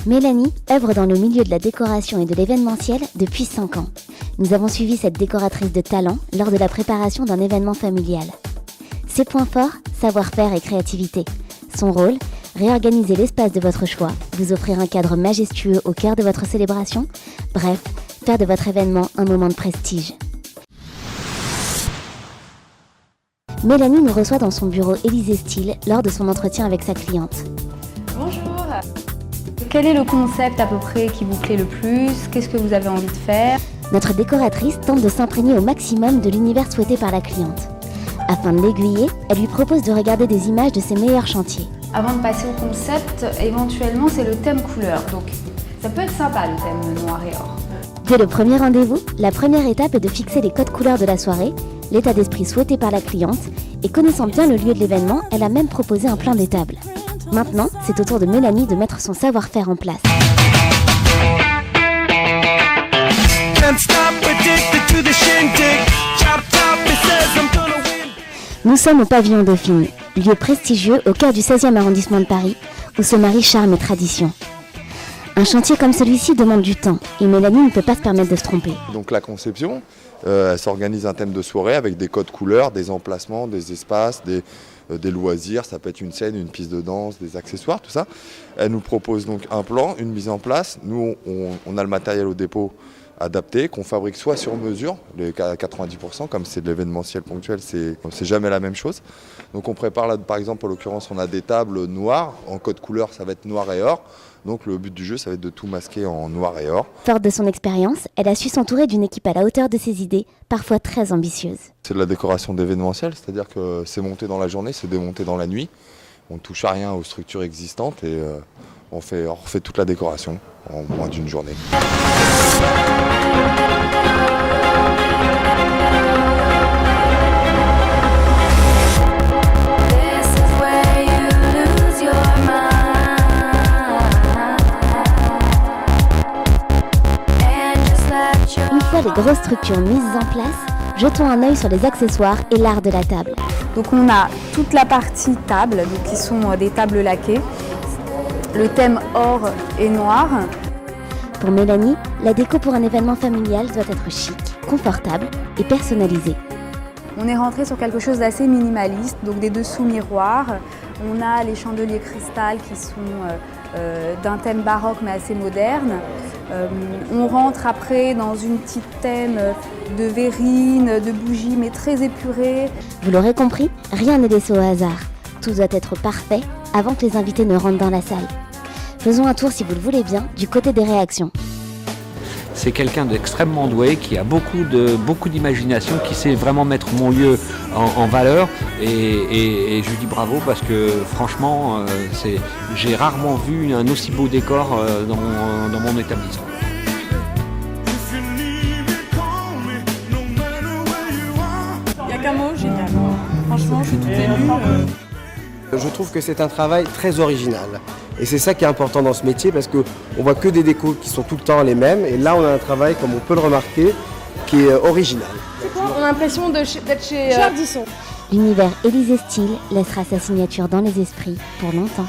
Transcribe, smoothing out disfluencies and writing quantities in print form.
Mélanie œuvre dans le milieu de la décoration et de l'événementiel depuis 5 ans. Nous avons suivi cette décoratrice de talent lors de la préparation d'un événement familial. Ses points forts, savoir-faire et créativité. Son rôle, réorganiser l'espace de votre choix, vous offrir un cadre majestueux au cœur de votre célébration, bref, faire de votre événement un moment de prestige. Mélanie nous reçoit dans son bureau Élysée Style lors de son entretien avec sa cliente. Bonjour. Quel est le concept à peu près qui vous plaît le plus? Qu'est-ce que vous avez envie de faire? Notre décoratrice tente de s'imprégner au maximum de l'univers souhaité par la cliente. Afin de l'aiguiller, elle lui propose de regarder des images de ses meilleurs chantiers. Avant de passer au concept, éventuellement c'est le thème couleur. Donc ça peut être sympa le thème noir et or. Dès le premier rendez-vous, la première étape est de fixer les codes couleurs de la soirée, l'état d'esprit souhaité par la cliente, et connaissant bien le lieu de l'événement, elle a même proposé un plan des tables. Maintenant, c'est au tour de Mélanie de mettre son savoir-faire en place. Nous sommes au pavillon Dauphine, lieu prestigieux au cœur du 16e arrondissement de Paris, où se marient charme et tradition. Un chantier comme celui-ci demande du temps, et Mélanie ne peut pas se permettre de se tromper. Donc la conception, elle s'organise un thème de soirée avec des codes couleurs, des emplacements, des espaces, des loisirs, ça peut être une scène, une piste de danse, des accessoires, tout ça. Elle nous propose donc un plan, une mise en place. Nous, on a le matériel au dépôt adapté, qu'on fabrique soit sur mesure, à 90%, comme c'est de l'événementiel ponctuel, c'est jamais la même chose. Donc on prépare là, par exemple, en l'occurrence, on a des tables noires, en code couleur, ça va être noir et or. Donc le but du jeu, ça va être de tout masquer en noir et or. Forte de son expérience, elle a su s'entourer d'une équipe à la hauteur de ses idées, parfois très ambitieuses. C'est de la décoration d'événementiel, c'est-à-dire que c'est monté dans la journée, c'est démonté dans la nuit. On ne touche à rien aux structures existantes et on refait toute la décoration en moins d'une journée. Une fois les grosses structures mises en place, jetons un œil sur les accessoires et l'art de la table. Donc on a toute la partie table, donc qui sont des tables laquées. Le thème or et noir. Pour Mélanie, la déco pour un événement familial doit être chic, confortable et personnalisée. On est rentré sur quelque chose d'assez minimaliste, donc des dessous miroirs. On a les chandeliers cristal qui sont d'un thème baroque mais assez moderne. On rentre après dans une petite thème de verrine, de bougies mais très épurée. Vous l'aurez compris, rien n'est laissé au hasard. Tout doit être parfait avant que les invités ne rentrent dans la salle. Faisons un tour, si vous le voulez bien, du côté des réactions. C'est quelqu'un d'extrêmement doué, qui a beaucoup d'imagination, qui sait vraiment mettre mon lieu en valeur. Et je lui dis bravo parce que franchement, j'ai rarement vu un aussi beau décor dans mon établissement. Il n'y a qu'un mot, génial. Franchement, je suis toute émue. Je trouve que c'est un travail très original. Et c'est ça qui est important dans ce métier parce qu'on voit que des décos qui sont tout le temps les mêmes. Et là, on a un travail, comme on peut le remarquer, qui est original. On a l'impression d'être chez Ardisson. L'univers Élysée Style laissera sa signature dans les esprits pour longtemps.